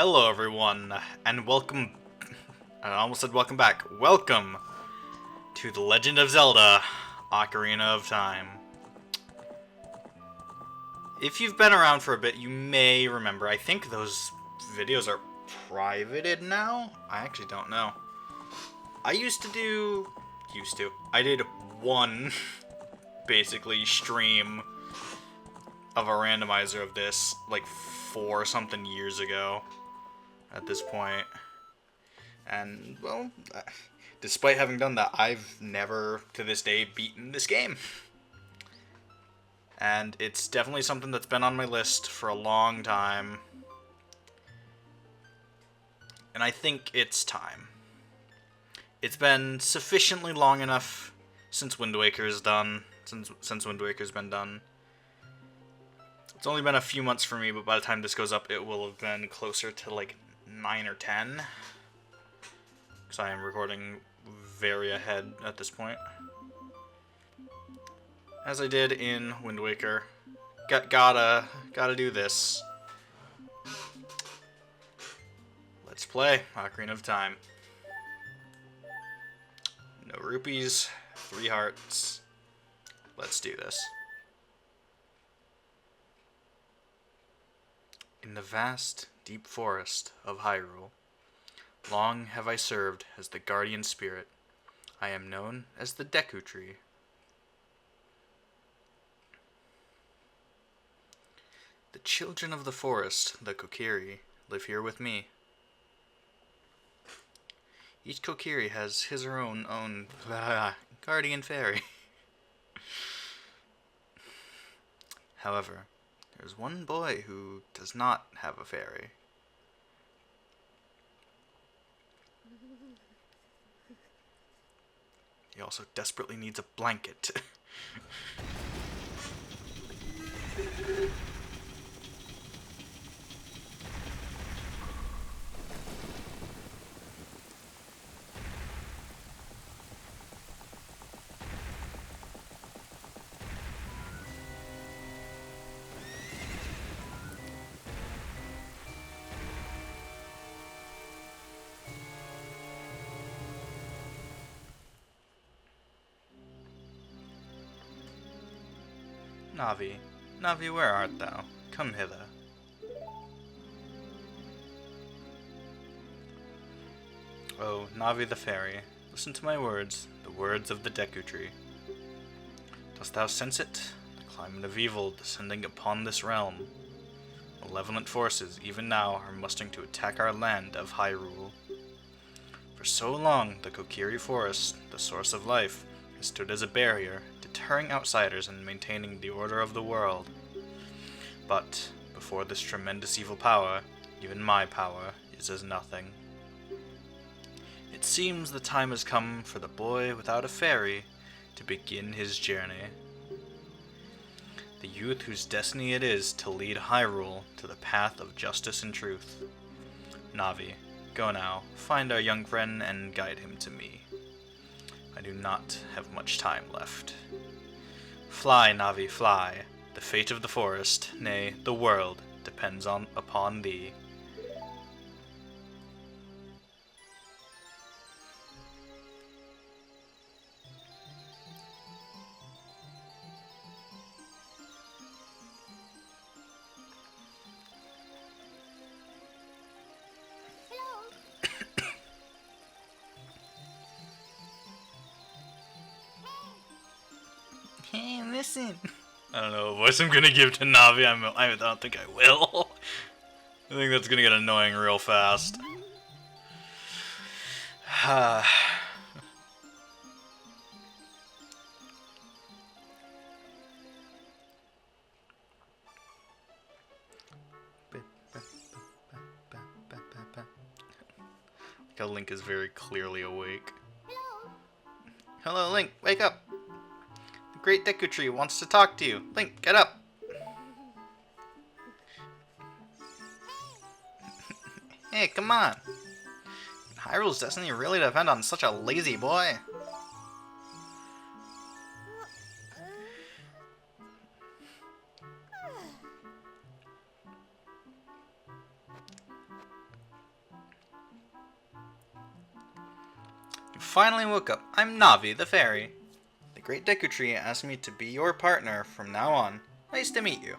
Hello everyone, and welcome, I almost said welcome back, welcome to The Legend of Zelda, Ocarina of Time. If you've been around for a bit, you may remember, I think those videos are privated now? I actually don't know. I did one, basically, stream of a randomizer of this, like 4 something years ago. At this point. And, well, despite having done that, I've never, to this day, beaten this game. And it's definitely something that's been on my list for a long time. And I think it's time. It's been sufficiently long enough since Wind Waker's done, since Wind Waker's been done. It's only been a few months for me, but by the time this goes up, it will have been closer to, like, 9 or 10. Because I am recording very ahead at this point. As I did in Wind Waker. Gotta do this. Let's play Ocarina of Time. No rupees, 3 hearts. Let's do this. In the vast, deep forest of Hyrule, long have I served as the guardian spirit. I am known as the Deku tree. The children of the forest, the Kokiri, live here with me. Each Kokiri has his or own guardian fairy. However, there's one boy who does not have a fairy. He also desperately needs a blanket. Navi, Navi, where art thou? Come hither. Oh, Navi the fairy, listen to my words, the words of the Deku tree. Dost thou sense it? The climate of evil descending upon this realm. Malevolent forces, even now, are mustering to attack our land of Hyrule. For so long, the Kokiri Forest, the source of life, has stood as a barrier, deterring outsiders and maintaining the order of the world. But, before this tremendous evil power, even my power is as nothing. It seems the time has come for the boy without a fairy to begin his journey. The youth whose destiny it is to lead Hyrule to the path of justice and truth. Navi, go now, find our young friend and guide him to me. I do not have much time left. Fly, Navi, fly. The fate of the forest, nay, the world, depends upon thee. Hey, listen. I don't know what voice I'm gonna give to Navi. I don't think I will. I think that's gonna get annoying real fast. Link is very clearly awake. Hello, Link, wake up! The great Deku tree wants to talk to you. Link, get up! Hey, come on! Hyrule's destiny really depend on such a lazy boy. finally woke up. I'm Navi, the fairy. The Great Deku Tree asked me to be your partner from now on. Nice to meet you.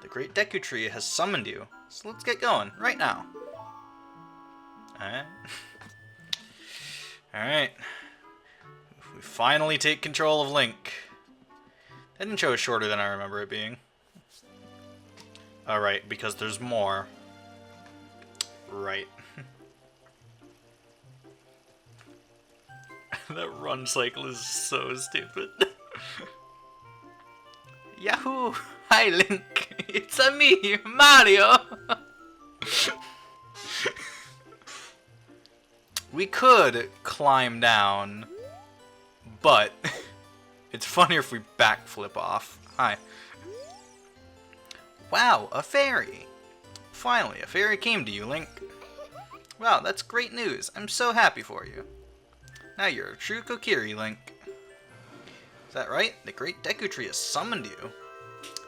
The Great Deku Tree has summoned you, so let's get going, right now. Alright. Alright. We finally take control of Link. That intro is shorter than I remember it being. Alright, because there's more. Right. That run cycle is so stupid. Yahoo! Hi Link! It's a me, Mario! We could climb down, but it's funnier if we backflip off. Hi. Wow, a fairy! Finally, a fairy came to you, Link. Wow, that's great news. I'm so happy for you. Now you're a true Kokiri, Link. Is that right? The Great Deku Tree has summoned you.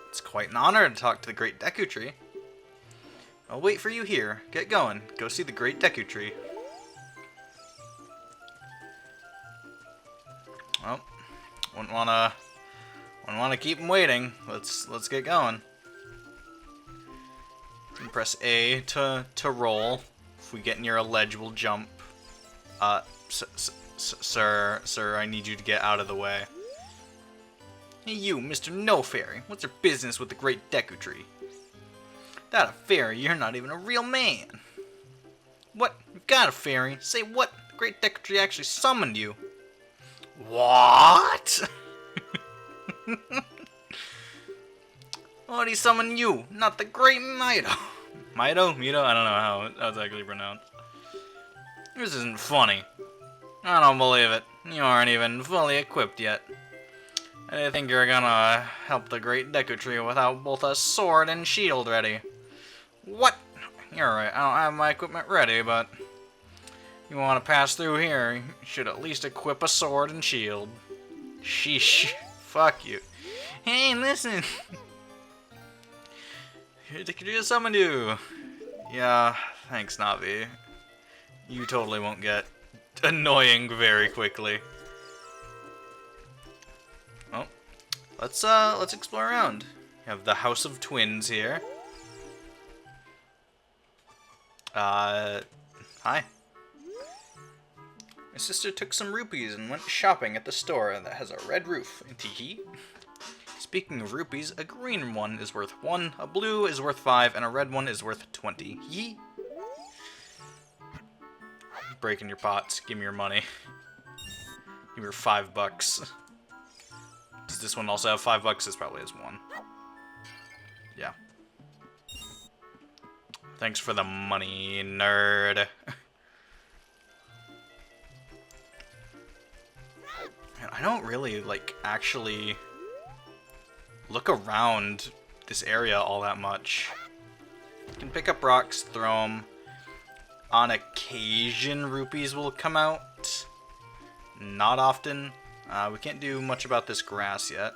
It's quite an honor to talk to the Great Deku Tree. I'll wait for you here. Get going. Go see the Great Deku Tree. Well, wouldn't wanna keep him waiting. Let's get going. And press A to roll. If we get near a ledge, we'll jump. Sir, I need you to get out of the way. Hey you, Mr. No Fairy, what's your business with the Great Deku Tree? That a fairy, you're not even a real man. What? You've got a fairy? Say what? The Great Deku Tree actually summoned you. What? Why'd he summon you, not the Great Mido? Mido? Mido? I don't know how it's actually pronounced. This isn't funny. I don't believe it. You aren't even fully equipped yet. I didn't think you were gonna help the Great Deku Tree without both a sword and shield ready. What? You're right, I don't have my equipment ready, but you want to pass through here, you should at least equip a sword and shield. Sheesh. Fuck you. Hey, listen! Deku Tree has summoned you! Yeah, thanks, Navi. You totally won't get annoying very quickly. Oh, let's explore around. We have the House of Twins here. Hi. My sister took some rupees and went shopping at the store that has a red roof. Teehee. Speaking of rupees, a green one is worth 1, a blue is worth 5, and a red one is worth 20. Yee. Breaking your pots. Give me your money. Give me your $5. Does this one also have $5? This probably has 1. Yeah. Thanks for the money, nerd. Man, I don't really, like, actually look around this area all that much. You can pick up rocks, throw them. On occasion, rupees will come out. Not often. We can't do much about this grass yet.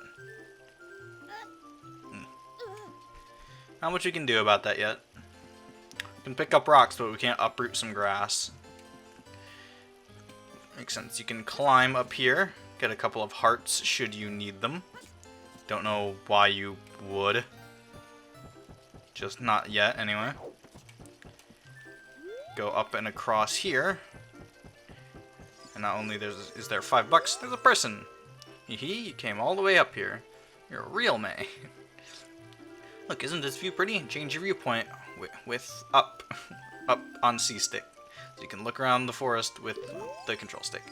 Not much we can do about that yet. We can pick up rocks, but we can't uproot some grass. Makes sense. You can climb up here. Get a couple of hearts should you need them. Don't know why you would. Just not yet, anyway. Go up and across here. And not only is there $5, there's a person. Hee, you came all the way up here. You're a real man. Look, isn't this view pretty? Change your viewpoint with up on C stick. So you can look around the forest with the control stick.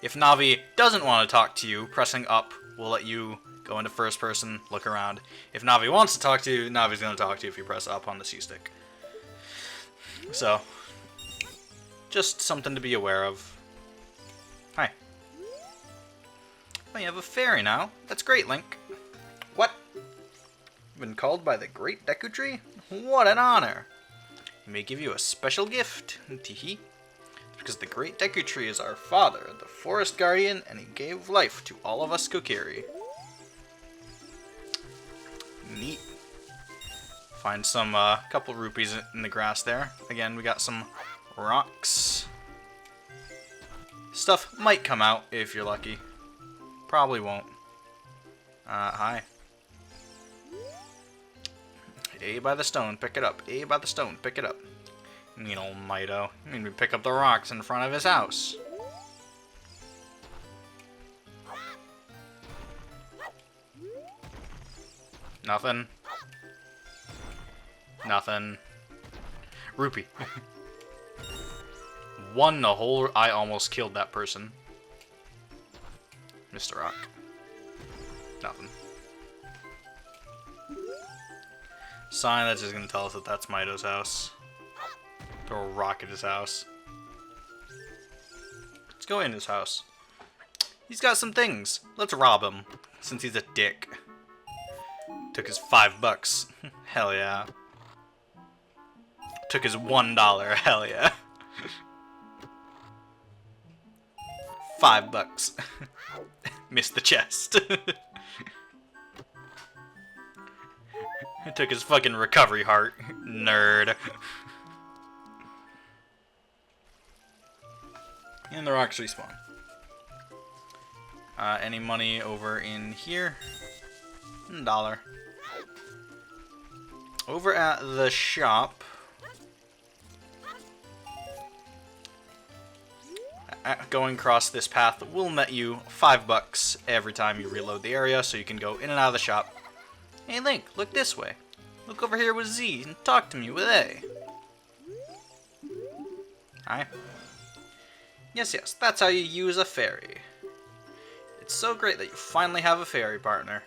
If Navi doesn't want to talk to you, pressing up will let you go into first person, look around. If Navi wants to talk to you, Navi's going to talk to you if you press up on the C stick. So, just something to be aware of. Hi. Oh, you have a fairy now. That's great, Link. What? You've been called by the Great Deku Tree? What an honor. He may give you a special gift. Teehee. Because the Great Deku Tree is our father, the forest guardian, and he gave life to all of us Kokiri. Neat. Find some couple rupees in the grass there. Again, we got some rocks. Stuff might come out if you're lucky. Probably won't. Hi. A by the stone, pick it up. A by the stone, pick it up. Mean old Mido. I mean, we pick up the rocks in front of his house. Nothing. Nothing. Rupee. One the whole... I almost killed that person. Mr. Rock. Nothing. Sign that's just gonna tell us that that's Mido's house. Throw a rock at his house. Let's go in his house. He's got some things. Let's rob him, since he's a dick. Took his $5. Hell yeah. Took his $1. Hell yeah. $5. Missed the chest. Took his fucking recovery heart. Nerd. And the rocks respawn. Any money over in here? $1. Over at the shop. Going across this path will net you $5 every time you reload the area, so you can go in and out of the shop. Hey Link, look this way. Look over here with Z and talk to me with A. Hi. Yes, that's how you use a fairy. It's so great that you finally have a fairy partner.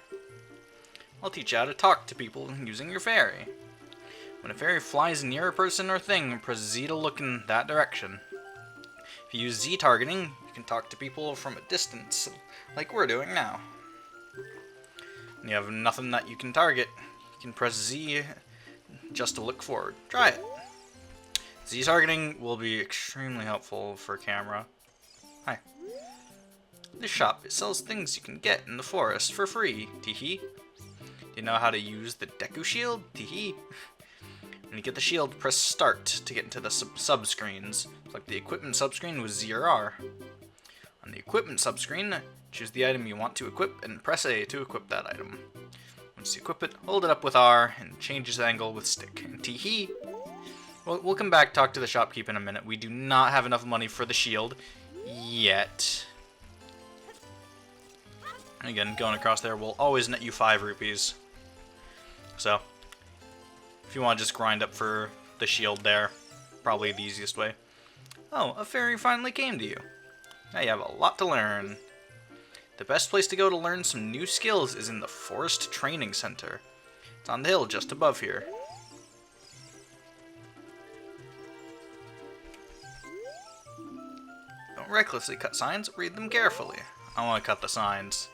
I'll teach you how to talk to people using your fairy. When a fairy flies near a person or thing, press Z to look in that direction. If you use Z targeting, you can talk to people from a distance, like we're doing now. When you have nothing that you can target, you can press Z just to look forward. Try it. Z targeting will be extremely helpful for camera. Hi. This shop, it sells things you can get in the forest for free. Teehee. Do you know how to use the Deku shield? Teehee. When you get the shield, press start to get into the sub-screens. Select the equipment subscreen with Z or R. On the equipment subscreen, choose the item you want to equip and press A to equip that item. Once you equip it, hold it up with R and change its angle with stick. And teehee. We'll come back, talk to the shopkeep in a minute. We do not have enough money for the shield yet. Again, going across there will always net you 5 rupees. So, if you want to just grind up for the shield there, probably the easiest way. Oh, a fairy finally came to you. Now you have a lot to learn. The best place to go to learn some new skills is in the Forest Training Center. It's on the hill just above here. Don't recklessly cut signs, read them carefully. I want to cut the signs.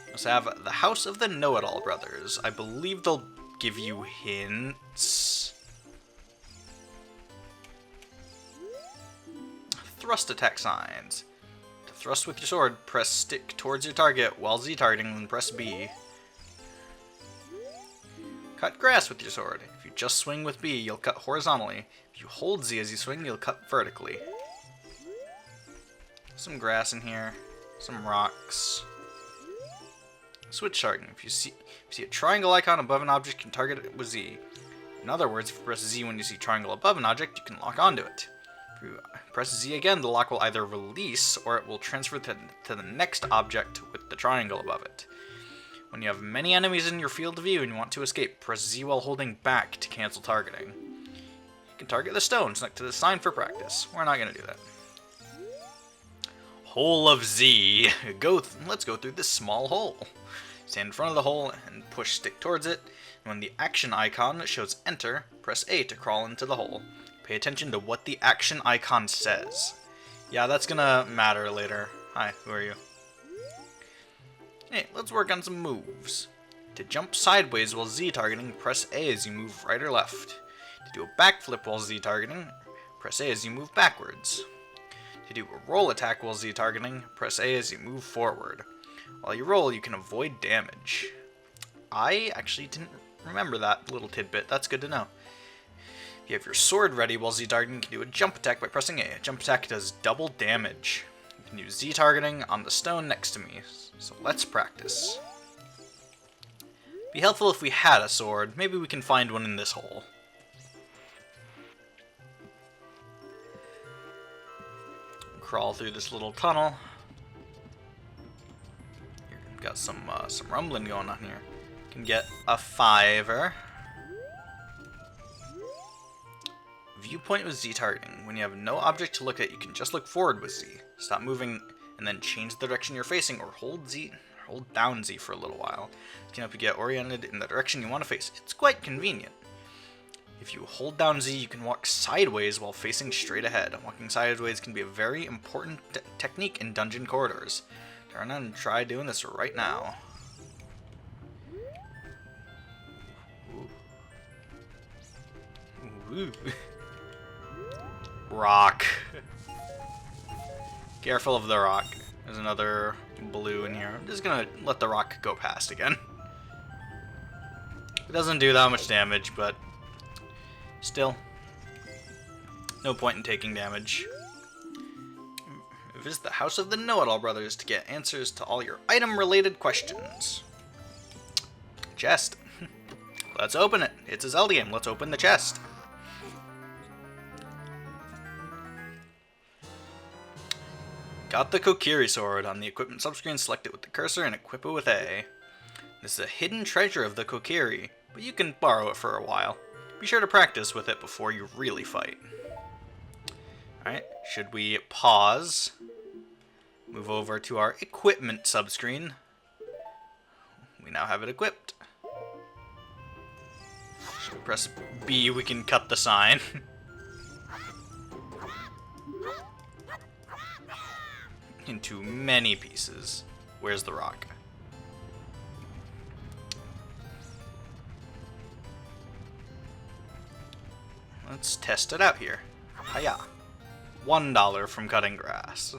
Let's have the House of the Know-It-All Brothers. I believe they'll give you hints. Thrust attack signs. To thrust with your sword, press stick towards your target while Z targeting, then press B. Cut grass with your sword. If you just swing with B, you'll cut horizontally. If you hold Z as you swing, you'll cut vertically. Some grass in here. Some rocks. Switch targeting. If you see a triangle icon above an object, you can target it with Z. In other words, if you press Z when you see triangle above an object, you can lock onto it. If you press Z again, the lock will either release or it will transfer to the next object with the triangle above it. When you have many enemies in your field of view and you want to escape, press Z while holding back to cancel targeting. You can target the stones next to the sign for practice. We're not going to do that. Hole of Z. Let's go through this small hole. Stand in front of the hole and push stick towards it. And when the action icon shows enter, press A to crawl into the hole. Pay attention to what the action icon says. Yeah, that's gonna matter later. Hi, who are you? Hey, let's work on some moves. To jump sideways while Z targeting, press A as you move right or left. To do a backflip while Z targeting, press A as you move backwards. To do a roll attack while Z targeting, press A as you move forward. While you roll, you can avoid damage. I actually didn't remember that little tidbit. That's good to know. If you have your sword ready while Z-targeting, you can do a jump attack by pressing A. A jump attack does double damage. You can use Z-targeting on the stone next to me, so let's practice. Be helpful if we had a sword. Maybe we can find one in this hole. Crawl through this little tunnel. Here, got some rumbling going on here. Can get a $5. Viewpoint with Z targeting. When you have no object to look at, you can just look forward with Z. Stop moving and then change the direction you're facing, or hold down Z for a little while. It can help you get oriented in the direction you want to face. It's quite convenient. If you hold down Z, you can walk sideways while facing straight ahead. Walking sideways can be a very important technique in dungeon corridors. Turn on and try doing this right now. Ooh. Rock. Careful of the rock. There's another blue in here. I'm just gonna let the rock go past again. It doesn't do that much damage, but still, no point in taking damage. Visit the House of the Know-It-All Brothers to get answers to all your item-related questions. Chest. Let's open it. It's a Zelda game. Let's open the chest. Got the Kokiri sword. On the equipment subscreen, select it with the cursor and equip it with A. This is a hidden treasure of the Kokiri, but you can borrow it for a while. Be sure to practice with it before you really fight. Alright, should we pause? Move over to our equipment subscreen. We now have it equipped. Should we press B, we can cut the sign. Into many pieces. Where's the rock? Let's test it out here. Hiya. $1 from cutting grass.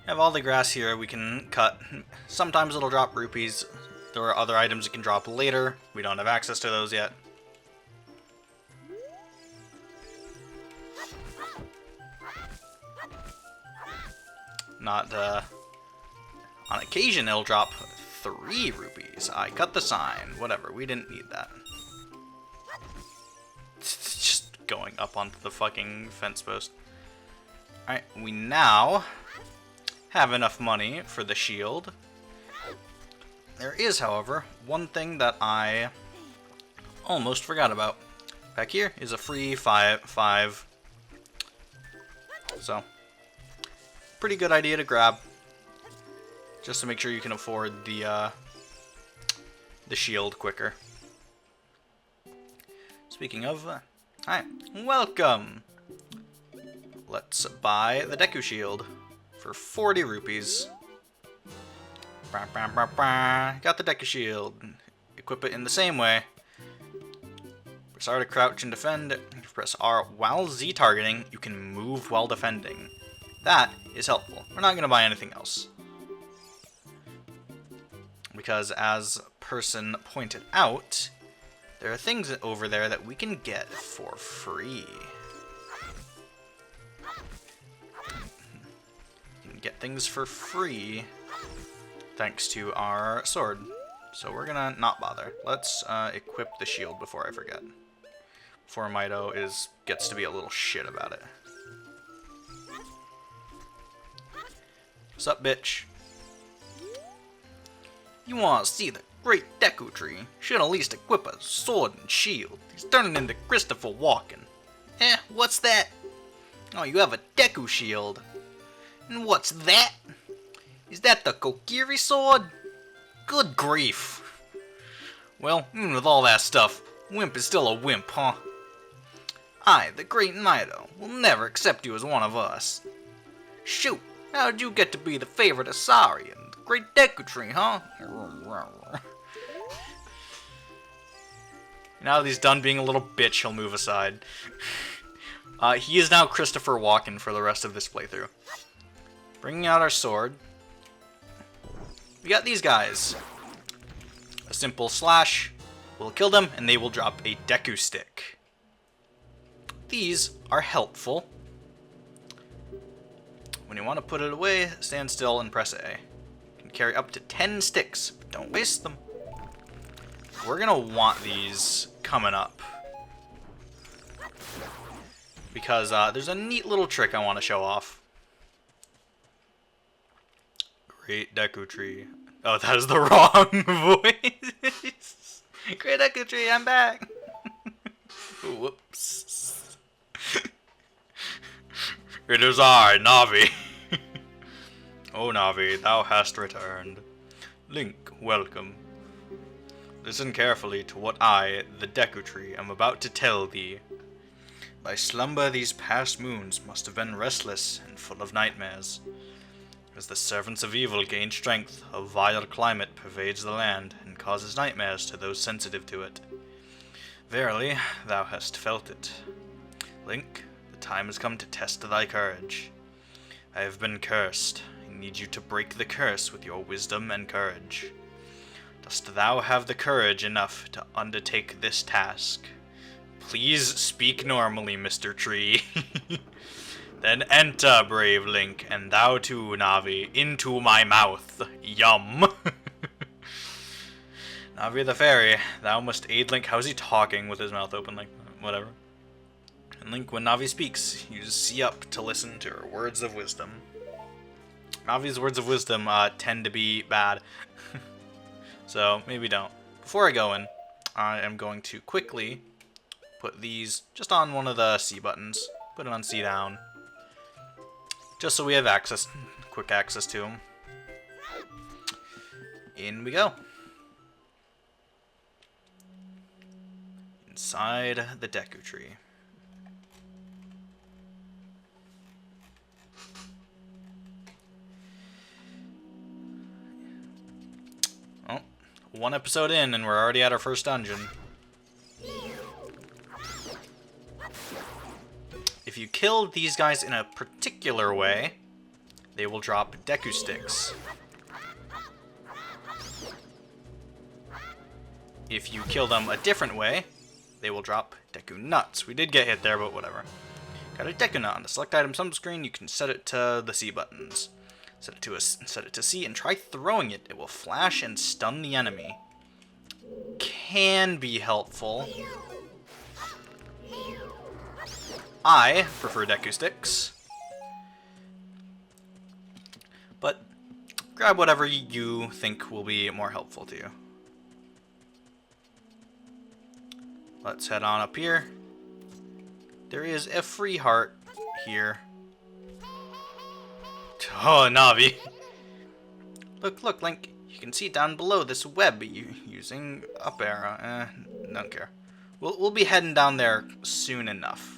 Have all the grass here we can cut. Sometimes it'll drop rupees. There are other items it can drop later. We don't have access to those yet. Not, on occasion it'll drop 3 rupees. I cut the sign. Whatever, we didn't need that. It's just going up onto the fucking fence post. Alright, we now have enough money for the shield. There is, however, one thing that I almost forgot about. Back here is a free 5. So, pretty good idea to grab, just to make sure you can afford the shield quicker. Speaking of, hi, welcome. Let's buy the Deku shield for 40 rupees. Got the Deku shield. Equip it in the same way. Press R to crouch and defend. Press R while Z targeting. You can move while defending. That is helpful. We're not going to buy anything else. Because as person pointed out, there are things over there that we can get for free. You can get things for free thanks to our sword. So we're gonna not bother. Let's equip the shield before I forget. Before Mido gets to be a little shit about it. What's up, bitch? You want to see the great Deku tree? Should at least equip a sword and shield. He's turning into Christopher Walken. What's that? Oh, you have a Deku shield. And what's that? Is that the Kokiri sword? Good grief. Well, even with all that stuff, Wimp is still a wimp, huh? I, the great Mido, will never accept you as one of us. Shoot, how'd you get to be the favorite of Sari and the great Deku tree, huh? Now that he's done being a little bitch, he'll move aside. He is now Christopher Walken for the rest of this playthrough. Bringing out our sword. We got these guys. A simple slash We'll kill them, and they will drop a Deku stick. These are helpful. When you want to put it away, stand still and press A. You can carry up to 10 sticks, but don't waste them. We're gonna want these coming up. Because there's a neat little trick I want to show off. Great Deku Tree. Oh, that is the wrong voice. Great Deku Tree, I'm back. Whoops. It is I, Navi. Oh, Navi, thou hast returned. Link, welcome. Listen carefully to what I, the Deku Tree, am about to tell thee. Thy slumber these past moons must have been restless and full of nightmares. As the servants of evil gain strength, a vile climate pervades the land and causes nightmares to those sensitive to it. Verily, thou hast felt it. Link, the time has come to test thy courage. I have been cursed. I need you to break the curse with your wisdom and courage. Dost thou have the courage enough to undertake this task? Please speak normally, Mr. Tree. Then enter, brave Link, and thou too, Navi, into my mouth. Yum. Navi the fairy, thou must aid Link. How's he talking with his mouth open? Like, whatever. And Link, when Navi speaks, you just see up to listen to her words of wisdom. Navi's words of wisdom tend to be bad. So, maybe don't. Before I go in, I am going to quickly put these just on one of the C buttons. Put it on C down. Just so we have access, quick access to them. In we go. Inside the Deku Tree. Oh, one episode in and we're already at our first dungeon. If you kill these guys in a particular way, they will drop Deku sticks. If you kill them a different way, they will drop Deku nuts. We did get hit there, but whatever. Got a Deku nut on the select items on the screen. You can set it to the C buttons. Set it to C and try throwing it. It will flash and stun the enemy. Can be helpful. I prefer Deku sticks, but grab whatever you think will be more helpful to you. Let's head on up here. There is a free heart here. Oh, Navi. Look, Link. You can see down below this web using up arrow. Don't care. We'll be heading down there soon enough.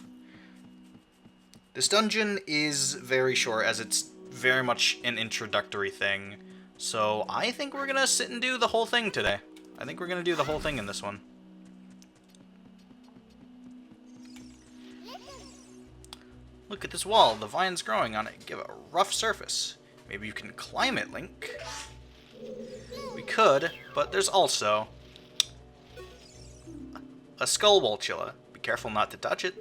This dungeon is very short, as it's very much an introductory thing. So I think we're gonna sit and do the whole thing today. I think we're gonna do the whole thing in this one. Look at this wall. The vines growing on it give it a rough surface. Maybe you can climb it, Link. We could, but there's also a skull Walchilla. Be careful not to touch it.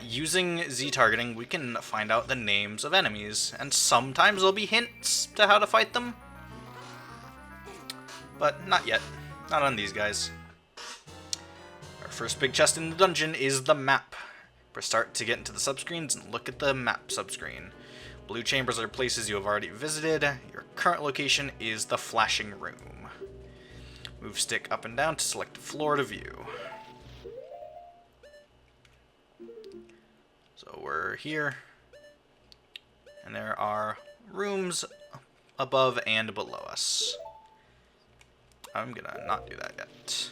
Using Z targeting, we can find out the names of enemies, and sometimes there'll be hints to how to fight them. But not yet. Not on these guys. Our first big chest in the dungeon is the map. Press start to get into the subscreens and look at the map subscreen. Blue chambers are places you have already visited. Your current location is the flashing room. Move stick up and down to select floor to view. So we're here, and there are rooms above and below us. I'm gonna not do that yet.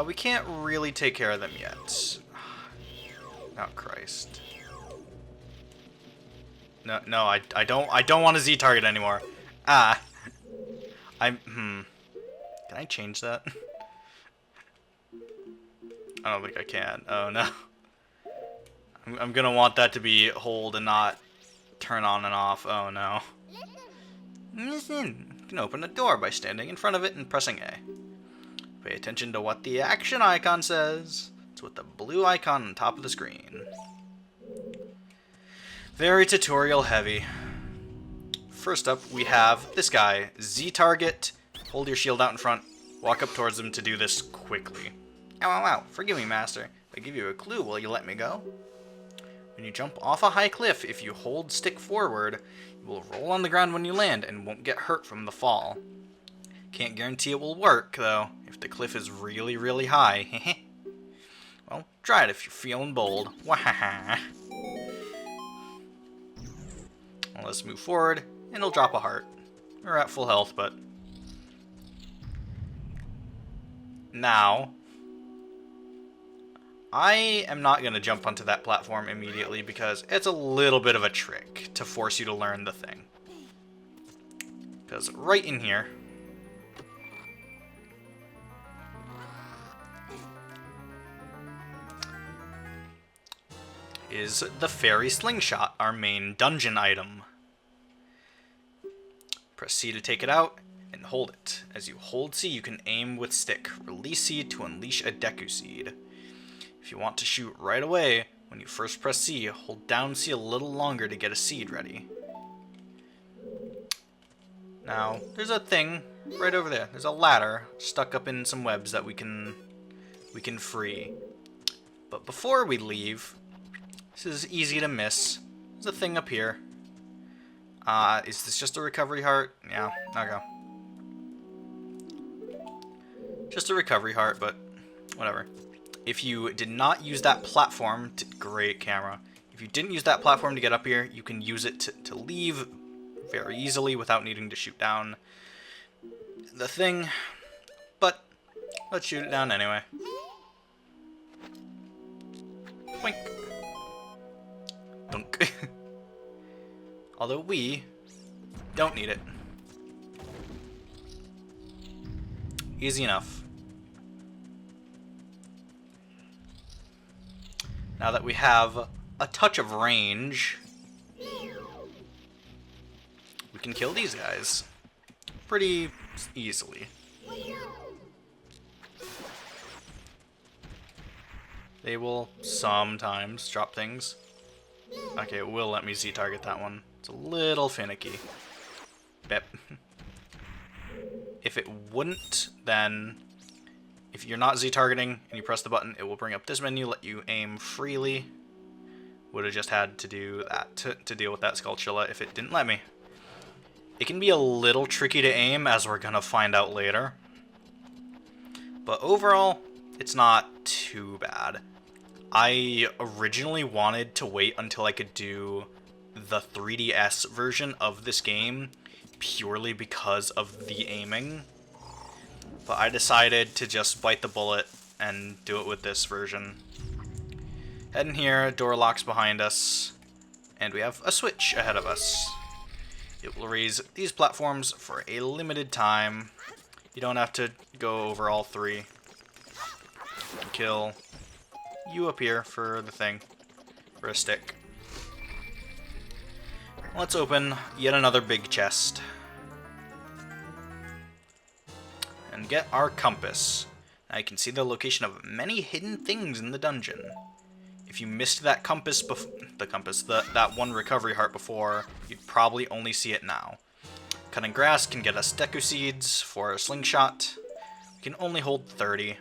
We can't really take care of them yet. Oh, Christ. No, I don't want to Z target anymore. Can I change that? I don't think I can. Oh no. I'm gonna want that to be hold and not turn on and off. Oh no. Listen, You can open a door by standing in front of it and pressing A. Pay attention to what the action icon says. It's with the blue icon on top of the screen. Very tutorial heavy. First up, we have this guy, Z-target. Hold your shield out in front. Walk up towards him to do this quickly. Ow, ow, ow. Forgive me, master. If I give you a clue, will you let me go? When you jump off a high cliff, if you hold stick forward, you will roll on the ground when you land and won't get hurt from the fall. Can't guarantee it will work, though, if the cliff is really, really high. Well, try it if you're feeling bold. Wahaha. Well, let's move forward, and it'll drop a heart. We're at full health, but... Now... I am not going to jump onto that platform immediately because it's a little bit of a trick to force you to learn the thing. Because right in here is the fairy slingshot, our main dungeon item. Press C to take it out and hold it. As you hold C, you can aim with stick. Release C to unleash a Deku seed. If you want to shoot right away, when you first press C, hold down C a little longer to get a seed ready. Now, there's a thing right over there. There's a ladder stuck up in some webs that we can free. But before we leave, this is easy to miss. There's a thing up here. Is this just a recovery heart? Yeah, okay. Just a recovery heart, but whatever. If you did not use that platform, great camera. If you didn't use that platform to get up here, you can use it to leave very easily without needing to shoot down the thing. But let's shoot it down anyway. Boink. Dunk. Although we don't need it. Easy enough. Now that we have a touch of range, we can kill these guys pretty easily. They will sometimes drop things. Okay, it will let me Z-target that one. It's a little finicky. Bep. If it wouldn't, then if you're not Z-targeting and you press the button, it will bring up this menu, let you aim freely. Would have just had to do that to deal with that Skulltula if it didn't let me. It can be a little tricky to aim, as we're gonna find out later. But overall, it's not too bad. I originally wanted to wait until I could do the 3DS version of this game purely because of the aiming. But I decided to just bite the bullet and do it with this version. Head in here, door locks behind us, and we have a switch ahead of us. It will raise these platforms for a limited time. You don't have to go over all three. Kill you up here for the thing, for a stick. Let's open yet another big chest. And get our compass. Now you can see the location of many hidden things in the dungeon. If you missed that compass, that one recovery heart before, you'd probably only see it now. Cutting grass can get us Deku seeds for a slingshot. We can only hold 30.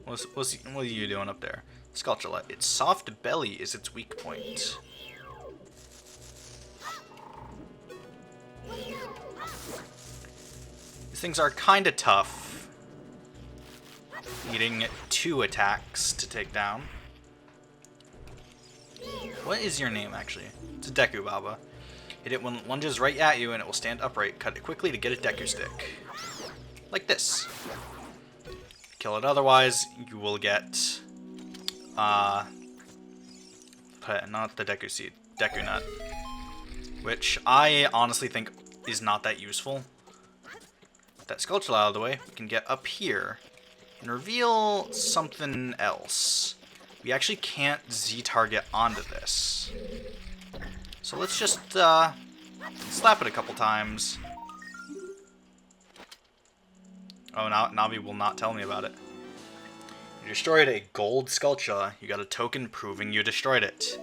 What are you doing up there? Skulltula, its soft belly is its weak point. These things are kinda tough. Needing 2 attacks to take down. What is your name, actually? It's a Deku Baba. Hit it when it lunges right at you and it will stand upright. Cut it quickly to get a Deku stick. Like this. Kill it otherwise, you will get... not the Deku seed. Deku nut. Which I honestly think is not that useful. That Skulltula out of the way, we can get up here and reveal something else. We actually can't Z-target onto this. So let's just slap it a couple times. Oh, now Navi will not tell me about it. You destroyed a gold sculpture. You got a token proving you destroyed it.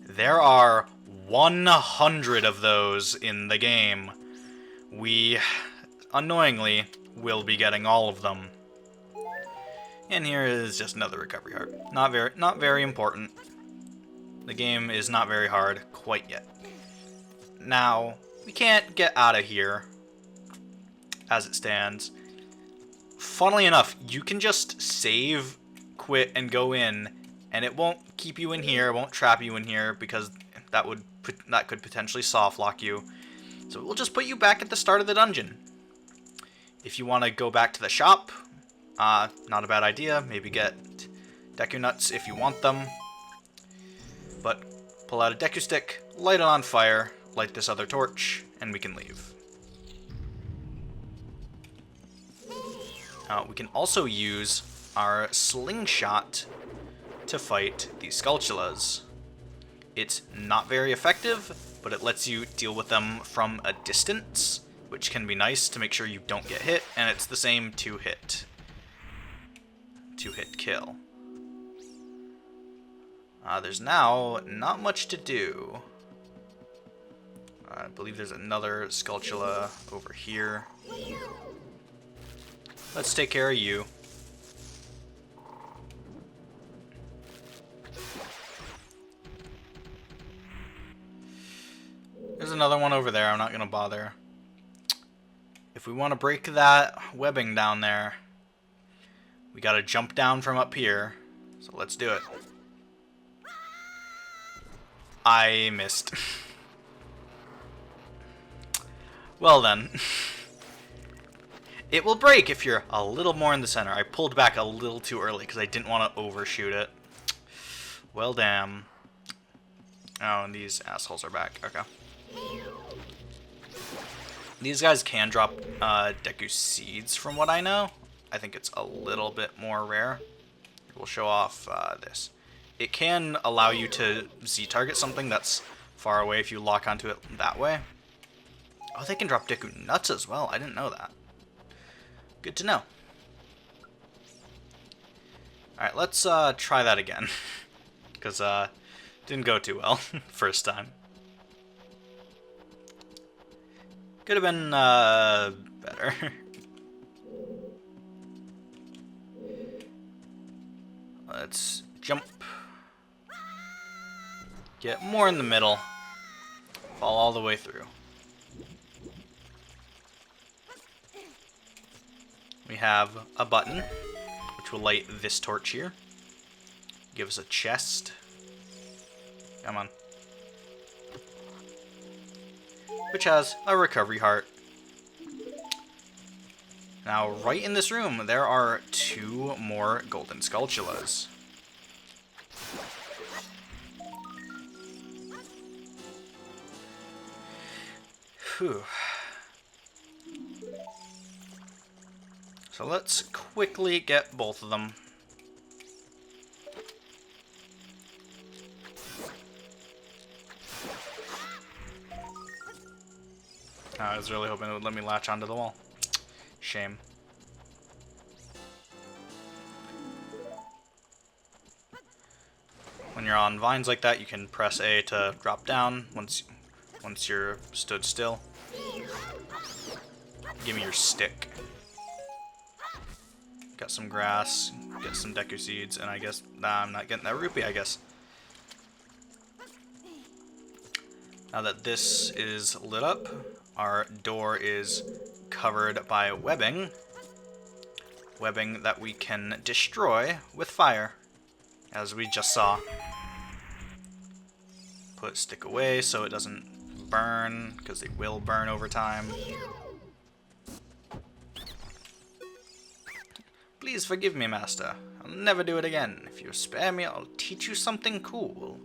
There are 100 of those in the game. We, annoyingly, will be getting all of them. And here is just another recovery heart. Not very important. The game is not very hard quite yet. Now, we can't get out of here as it stands. Funnily enough, you can just save, quit, and go in, and it won't keep you in here, it won't trap you in here, because that could potentially soft lock you. So it will just put you back at the start of the dungeon. If you want to go back to the shop, not a bad idea. Maybe get Deku nuts if you want them. But pull out a Deku stick, light it on fire, light this other torch, and we can leave. We can also use our slingshot to fight these Skulltulas. It's not very effective, but it lets you deal with them from a distance, which can be nice to make sure you don't get hit, and it's the same two-hit kill. There's now not much to do. I believe there's another Skulltula over here. Let's take care of you. There's another one over there. I'm not going to bother. If we want to break that webbing down there, we got to jump down from up here. So let's do it. I missed. Well then. It will break if you're a little more in the center. I pulled back a little too early because I didn't want to overshoot it. Well, damn. Oh, and these assholes are back. Okay. These guys can drop Deku seeds from what I know. I think it's a little bit more rare. We'll show off this. It can allow you to Z-target something that's far away if you lock onto it that way. Oh, they can drop Deku nuts as well. I didn't know that. Good to know. Alright, let's try that again. Because didn't go too well first time. Could have been better. Let's jump. Get more in the middle. Fall all the way through. We have a button, which will light this torch here. Give us a chest. Come on. Which has a recovery heart. Now, right in this room, there are 2 more golden Skulltulas. Whew. So let's quickly get both of them. I was really hoping it would let me latch onto the wall. Shame. When you're on vines like that, you can press A to drop down once you're stood still. Give me your stick. Got some grass, get some Deku seeds, and I guess I'm not getting that rupee, I guess. Now that this is lit up, our door is covered by webbing. Webbing that we can destroy with fire, as we just saw. Put stick away so it doesn't burn, because they will burn over time. Please forgive me, Master. I'll never do it again. If you spare me, I'll teach you something cool.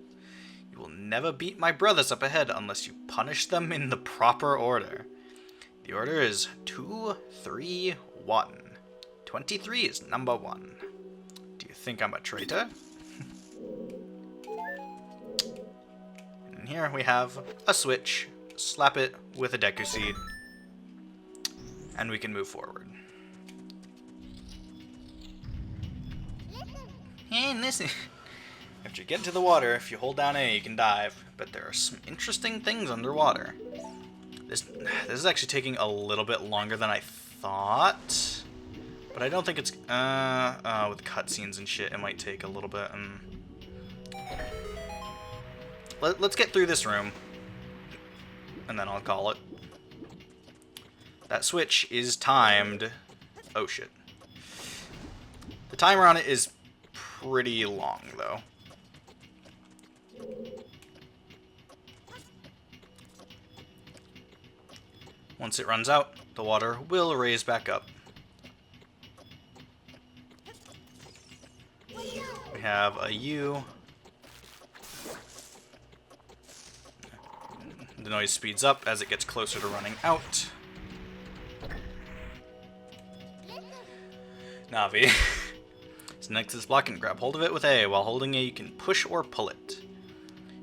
You will never beat my brothers up ahead unless you punish them in the proper order. The order is 2, 3, 1. 23 is number 1. Do you think I'm a traitor? And here we have a switch. Slap it with a Deku Seed, and we can move forward. And listen, after you get into the water, if you hold down A, you can dive. But there are some interesting things underwater. This is actually taking a little bit longer than I thought. But I don't think it's... with cutscenes and shit, it might take a little bit. Let's get through this room. And then I'll call it. That switch is timed. Oh, shit. The timer on it is pretty long, though. Once it runs out, the water will raise back up. We have a U. The noise speeds up as it gets closer to running out. Navi. So next to this block and grab hold of it with A. While holding A, you can push or pull it.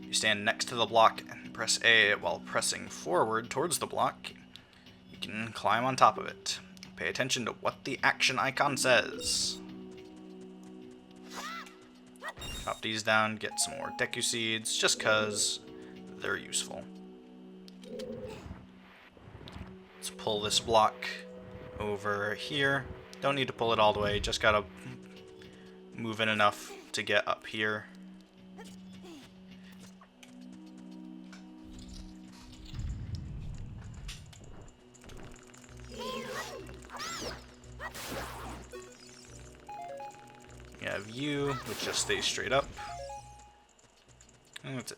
You stand next to the block and press A while pressing forward towards the block. You can climb on top of it. Pay attention to what the action icon says. Drop these down, get some more Deku Seeds, just because they're useful. Let's pull this block over here. Don't need to pull it all the way, just gotta move in enough to get up here. You have you, which just stays straight up. And that's it.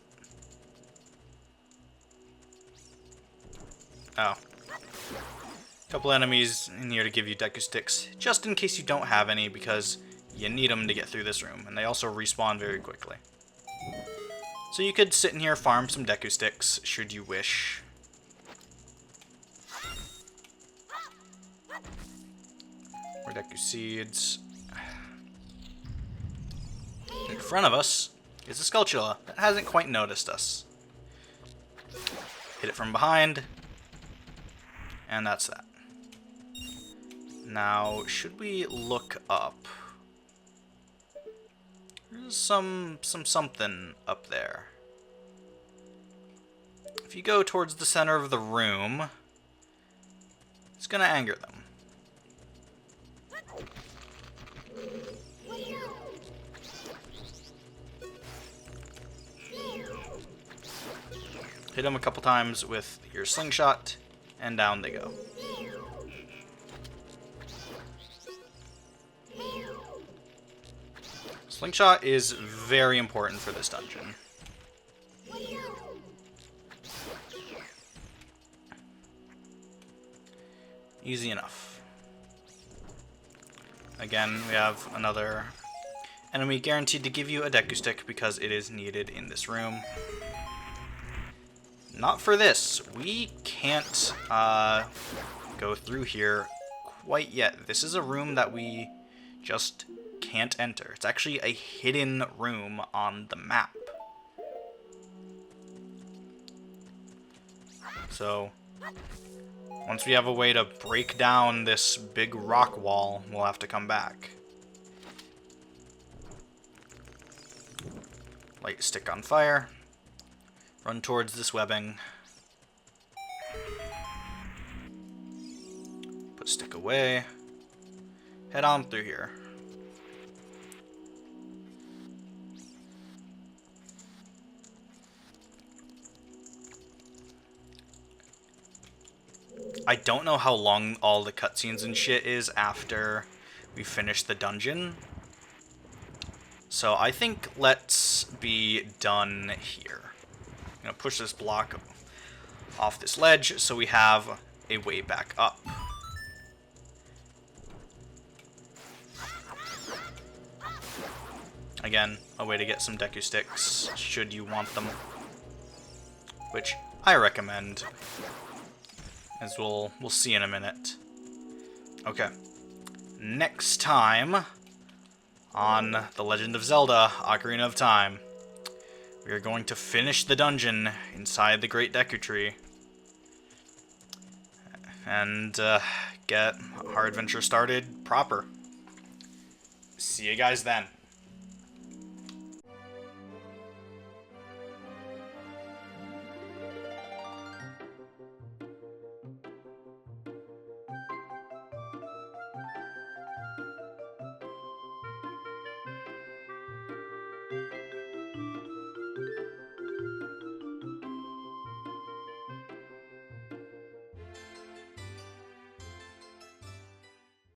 Oh. Couple enemies in here to give you Deku Sticks, just in case you don't have any, because you need them to get through this room, and they also respawn very quickly. So you could sit in here, farm some Deku Sticks, should you wish. More Deku Seeds. In front of us is a Skulltula that hasn't quite noticed us. Hit it from behind, and that's that. Now, should we look up? There's something up there. If you go towards the center of the room, it's gonna anger them. Hit them a couple times with your slingshot, and down they go. Slingshot is very important for this dungeon. Easy enough. Again, we have another enemy guaranteed to give you a Deku Stick because it is needed in this room. Not for this. We can't go through here quite yet. This is a room that we just can't enter. It's actually a hidden room on the map. So, once we have a way to break down this big rock wall, we'll have to come back. Light stick on fire. Run towards this webbing. Put stick away. Head on through here. I don't know how long all the cutscenes and shit is after we finish the dungeon. So I think let's be done here. I'm gonna push this block off this ledge so we have a way back up. Again, a way to get some Deku Sticks should you want them, which I recommend, as we'll see in a minute. Okay, next time on The Legend of Zelda: Ocarina of Time, We are going to finish the dungeon inside the Great Deku Tree. And get our adventure started proper. See you guys then.